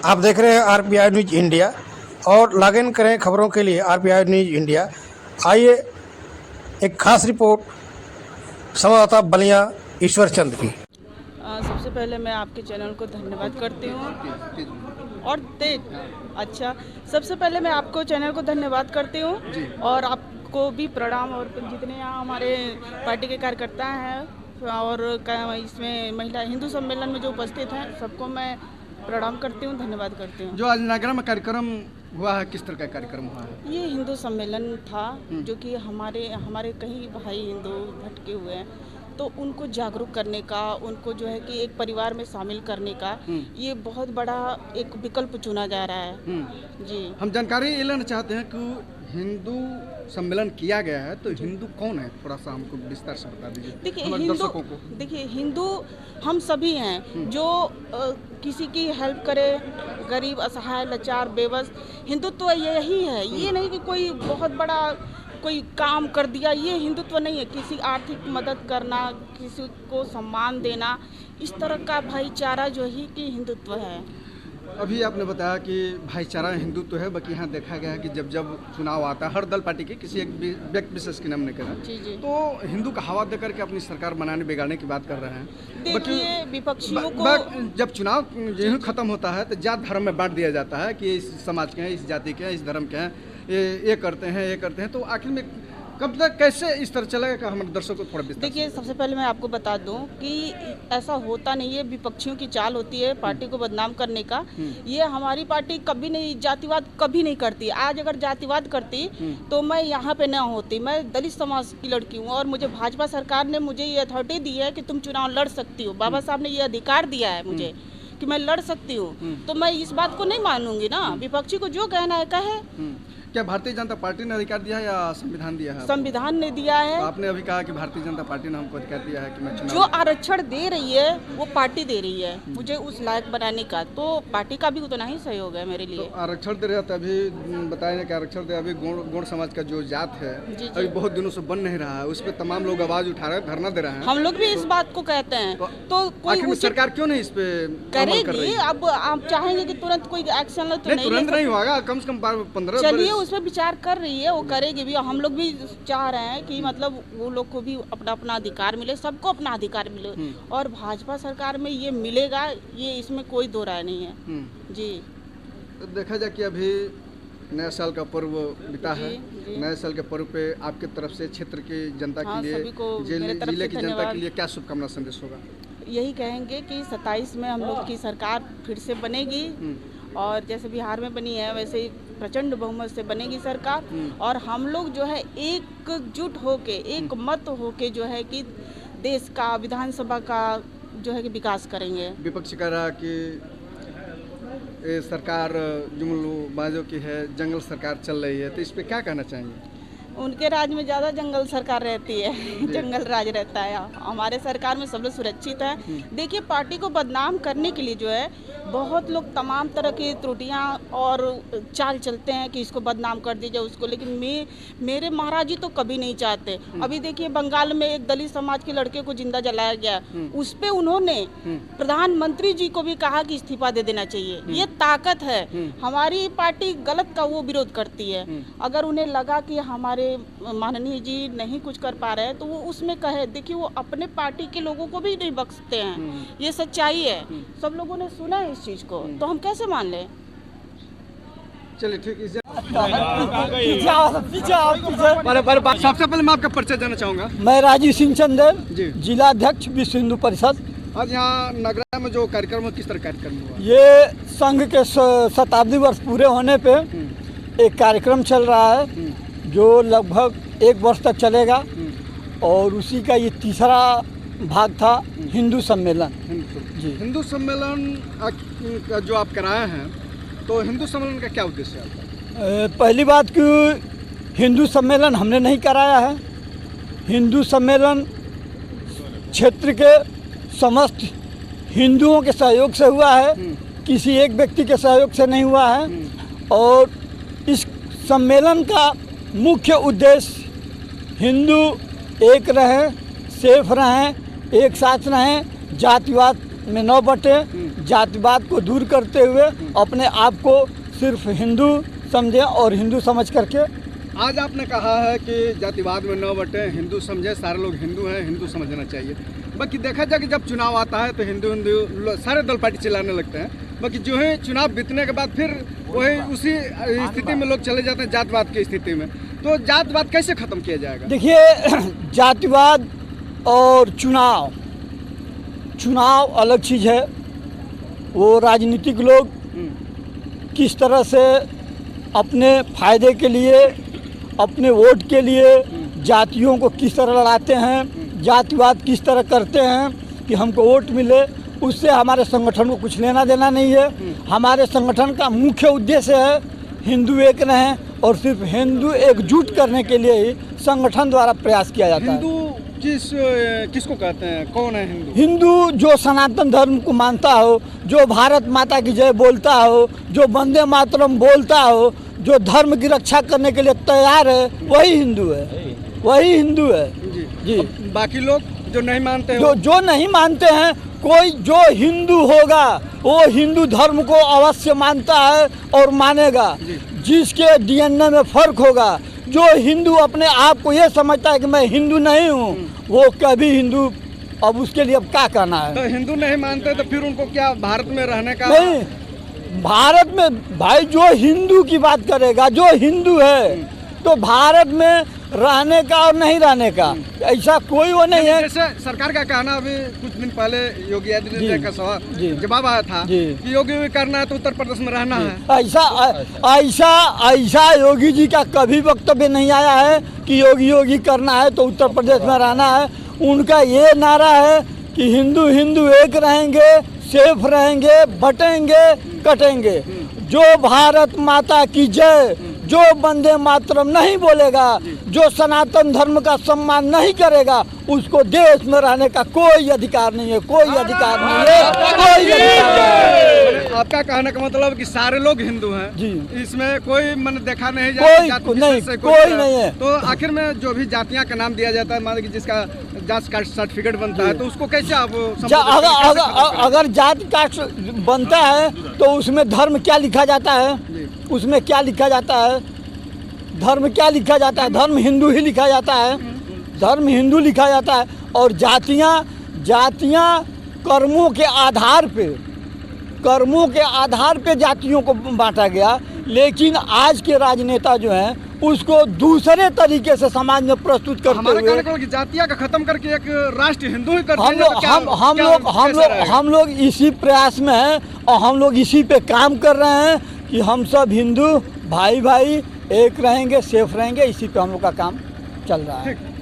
आप देख रहे हैं आरपीआई न्यूज इंडिया और लॉग इन करें खबरों के लिए आरपीआई न्यूज इंडिया। आइए एक खास रिपोर्ट संवाददाता बलिया ईश्वर चंद की। सबसे पहले मैं आपके चैनल को धन्यवाद करती हूँ और अच्छा, सबसे पहले मैं आपको चैनल को धन्यवाद करती हूँ और आपको भी प्रणाम। और जितने यहाँ हमारे पार्टी के कार्यकर्ता हैं और इसमें महिला हिंदू सम्मेलन में जो उपस्थित हैं सबको मैं प्रणाम करती हूँ, धन्यवाद करती हूँ। जो आज नगरा में कार्यक्रम हुआ है, किस तरह का कार्यक्रम हुआ है? ये हिंदू सम्मेलन था जो कि हमारे कई भाई हिंदू भटके हुए हैं, तो उनको जागरूक करने का, उनको जो है कि एक परिवार में शामिल करने का ये बहुत बड़ा एक विकल्प चुना जा रहा है। जी, हम जानकारी ये लेना चाहते हैं कि हिंदू सम्मेलन किया गया है, तो हिंदू कौन है, थोड़ा सा हमको विस्तार से बता दीजिए। देखिए हिंदू हम सभी हैं जो किसी की हेल्प करे, गरीब, असहाय, लाचार, बेबस। हिंदुत्व यही है, ये नहीं कि कोई बहुत बड़ा कोई काम कर दिया, ये हिंदुत्व नहीं है। किसी आर्थिक मदद करना, किसी को सम्मान देना, इस तरह का भाईचारा जो ही कि हिंदुत्व है। अभी आपने बताया कि भाईचारा हिंदुत्व है, बाकी यहाँ देखा गया है कि जब चुनाव आता है, हर दल पार्टी के किसी एक व्यक्ति विशेष के नाम ने कहा, तो हिंदू का हवा देकर के अपनी सरकार बनाने बिगाड़ने की बात कर रहे हैं। देखिए विपक्षियों को जब चुनाव यही खत्म होता है तो जात धर्म में बांट दिया जाता है कि इस समाज के हैं, इस जाति के हैं, इस धर्म के हैं, ये करते हैं, तो आखिर में कब तक कैसे इस तरह चलेगा कि हमारे दर्शकों को थोड़ा विस्तार? देखिए सबसे पहले मैं आपको बता दूं कि ऐसा होता नहीं है, विपक्षियों की चाल होती है पार्टी को बदनाम करने का। ये हमारी पार्टी कभी नहीं, जातिवाद कभी नहीं करती। आज अगर जातिवाद करती तो मैं यहाँ पे ना होती। मैं दलित समाज की लड़की हूँ और मुझे भाजपा सरकार ने मुझे ये अथॉरिटी दी है कि तुम चुनाव लड़ सकती हो। बाबा साहब ने ये अधिकार दिया है मुझे कि मैं लड़ सकती हूँ, तो मैं इस बात को नहीं मानूंगी ना। विपक्षी को जो कहना है कहे। क्या भारतीय जनता पार्टी ने अधिकार दिया है या संविधान दिया है? संविधान ने दिया है। तो आपने अभी कहा कि भारतीय जनता पार्टी ने हमको अधिकार दिया है कि मैं जो आरक्षण दे रही है वो पार्टी दे रही है मुझे उस लायक बनाने का, तो पार्टी का भी उतना ही सहयोग है मेरे लिए। तो आरक्षण दे रहे हैं, तभी बताया कि आरक्षण दे, अभी गौड़ समाज का जो जात है अभी बहुत दिनों से बन नहीं रहा है, उस पर तमाम लोग आवाज उठा रहे हैं, धरना दे रहे हैं। हम लोग भी इस बात को कहते हैं, तो कोई सरकार क्यों नहीं इस पे करेगी? अब आप चाहेंगे कि तुरंत कोई एक्शन ले, तो तुरंत नहीं होगा, कम से कम 15। चलिए उस पर विचार कर रही है, वो करेगी भी। हम लोग भी चाह रहे हैं कि मतलब वो लोग को भी अपना अपना अधिकार मिले, सबको अपना अधिकार मिले, और भाजपा सरकार में ये मिलेगा, ये इसमें कोई दो राय नहीं है। जी, तो देखा जाए कि अभी नया साल का पर्व बीता है। नए साल के पर्व पे आपके तरफ से क्षेत्र की जनता के लिए, जिले की जनता के लिए क्या शुभकामना संदेश होगा? यही कहेंगे कि 27 में हम लोग की सरकार फिर से बनेगी और जैसे बिहार में बनी है वैसे ही प्रचंड बहुमत से बनेगी सरकार, और हम लोग जो है एकजुट होके, एक मत होके जो है कि देश का, विधानसभा का जो है कि विकास करेंगे। विपक्ष कह रहा कि ये सरकार जुमलबाजों की है, जंगल सरकार चल रही है, तो इस पे क्या कहना चाहेंगे? उनके राज में ज़्यादा जंगल सरकार रहती है, जंगल राज रहता है। हमारे सरकार में सब लोग सुरक्षित है। देखिए पार्टी को बदनाम करने के लिए जो है बहुत लोग तमाम तरह की त्रुटियां और चाल चलते हैं कि इसको बदनाम कर दीजिए उसको, लेकिन मेरे महाराज जी तो कभी नहीं चाहते। अभी देखिए बंगाल में एक दलित समाज के लड़के को जिंदा जलाया गया, उस पे उन्होंने प्रधानमंत्री जी को भी कहा कि इस्तीफा दे देना चाहिए। ये ताकत है। हमारी पार्टी गलत का वो विरोध करती है। अगर उन्हें लगा कि हमारे माननीय जी नहीं कुछ कर पा रहे हैं तो वो उसमें कहे। देखिए वो अपने पार्टी के लोगों को भी नहीं बख्शते हैं, ये सच्चाई है। सब लोगों ने सुना है इस चीज को, तो हम कैसे मान लें? चलिए ठीक है। सबसे पहले मैं आपका परिचय देना चाहूँगा। मैं राजीव सिंह चंदेल, जिला अध्यक्ष विश्व हिंदू परिषद। आज यहाँ नगरा में जो कार्यक्रम, किस तरह कार्यक्रम हुआ? ये संघ के शताब्दी वर्ष पूरे होने पे एक कार्यक्रम चल रहा है जो लगभग 1 वर्ष तक चलेगा, और उसी का ये तीसरा भाग था हिंदू सम्मेलन। हिंदू सम्मेलन का जो आप कराए हैं, तो हिंदू सम्मेलन का क्या उद्देश्य है? पहली बात कि हिंदू सम्मेलन हमने नहीं कराया है। हिंदू सम्मेलन क्षेत्र के समस्त हिंदुओं के सहयोग से हुआ है, किसी एक व्यक्ति के सहयोग से नहीं हुआ है। और इस सम्मेलन का मुख्य उद्देश्य हिंदू एक रहें, सेफ रहें, एक साथ रहें, जातिवाद में न बटे, जातिवाद को दूर करते हुए अपने आप को सिर्फ हिंदू समझें और हिंदू समझ करके। आज आपने कहा है कि जातिवाद में न बटें, हिंदू समझे, सारे लोग हिंदू हैं, हिंदू समझना चाहिए। बाकी देखा जाए कि जब चुनाव आता है तो हिंदू हिंदू सारे दल पार्टी चिल्लाने लगते हैं, बाकी जो है चुनाव बीतने के बाद फिर वही उसी स्थिति में लोग चले जाते हैं, जातवाद की स्थिति में। तो जातवाद कैसे खत्म किया जाएगा? देखिए, जातिवाद और चुनाव अलग चीज़ है। वो राजनीतिक लोग किस तरह से अपने फायदे के लिए, अपने वोट के लिए जातियों को किस तरह लड़ाते हैं, जातिवाद किस तरह करते हैं कि हमको वोट मिले, उससे हमारे संगठन को कुछ लेना देना नहीं है। हमारे संगठन का मुख्य उद्देश्य है हिंदू एक रहें और सिर्फ हिंदू एकजुट करने के लिए ही संगठन द्वारा प्रयास किया जाता है। हिंदू किसको कहते हैं? कौन है हिंदू? हिंदू जो सनातन धर्म को मानता हो, जो भारत माता की जय बोलता हो, जो वंदे मातरम बोलता हो, जो धर्म की रक्षा करने के लिए तैयार है, वही हिंदू है, वही हिंदू है जी। बाकी लोग जो नहीं मानते हैं, जो नहीं मानते हैं, कोई जो हिंदू होगा वो हिंदू धर्म को अवश्य मानता है और मानेगा। जिसके डीएनए में फर्क होगा, जो हिंदू अपने आप को ये समझता है कि मैं हिंदू नहीं हूँ, वो कभी हिंदू, अब उसके लिए अब क्या करना है। तो हिंदू नहीं मानते तो फिर उनको क्या भारत में रहने का? नहीं, भारत में भाई जो हिंदू की बात करेगा, जो हिंदू है, तो भारत में रहने का और नहीं रहने का ऐसा कोई वो नहीं है। जैसे सरकार का कहना, अभी कुछ दिन पहले योगी आदित्यनाथ का सवाल जवाब आया था कि योगी करना है तो उत्तर प्रदेश में रहना है। ऐसा योगी जी का कभी वक्तव्य नहीं आया है कि योगी करना है तो उत्तर प्रदेश में रहना है। उनका ये नारा है कि हिंदू हिंदू एक रहेंगे, सेफ रहेंगे, बटेंगे कटेंगे। जो भारत माता की जय, जो वंदे मातरम नहीं बोलेगा, जो सनातन धर्म का सम्मान नहीं करेगा, उसको देश में रहने का कोई अधिकार नहीं है, कोई अधिकार नहीं है, कोई अधिकार नहीं है। आपका कहने का मतलब कि सारे लोग हिंदू हैं जी, इसमें कोई मन देखा नहीं जाता, कोई नहीं है। तो आखिर में जो भी जातियां का नाम दिया जाता है, मान लीजिए जिसका जात कास्ट सर्टिफिकेट बनता है, तो उसको कैसे आप अगर जाति कास्ट बनता है तो उसमें धर्म क्या लिखा जाता है? उसमें क्या लिखा जाता है? धर्म क्या लिखा जाता है? धर्म हिंदू ही लिखा जाता है, धर्म हिंदू लिखा जाता है। और जातियां कर्मों के आधार पे जातियों को बांटा गया। लेकिन आज के राजनेता जो हैं उसको दूसरे तरीके से समाज में प्रस्तुत करते हुए जातियां का खत्म करके एक राष्ट्र हिंदू ही करते हम लोग इसी प्रयास में हैं और हम लोग इसी पे काम कर रहे हैं कि हम सब हिंदू भाई एक रहेंगे, सेफ रहेंगे। इसी पे हम लोग का काम चल रहा है।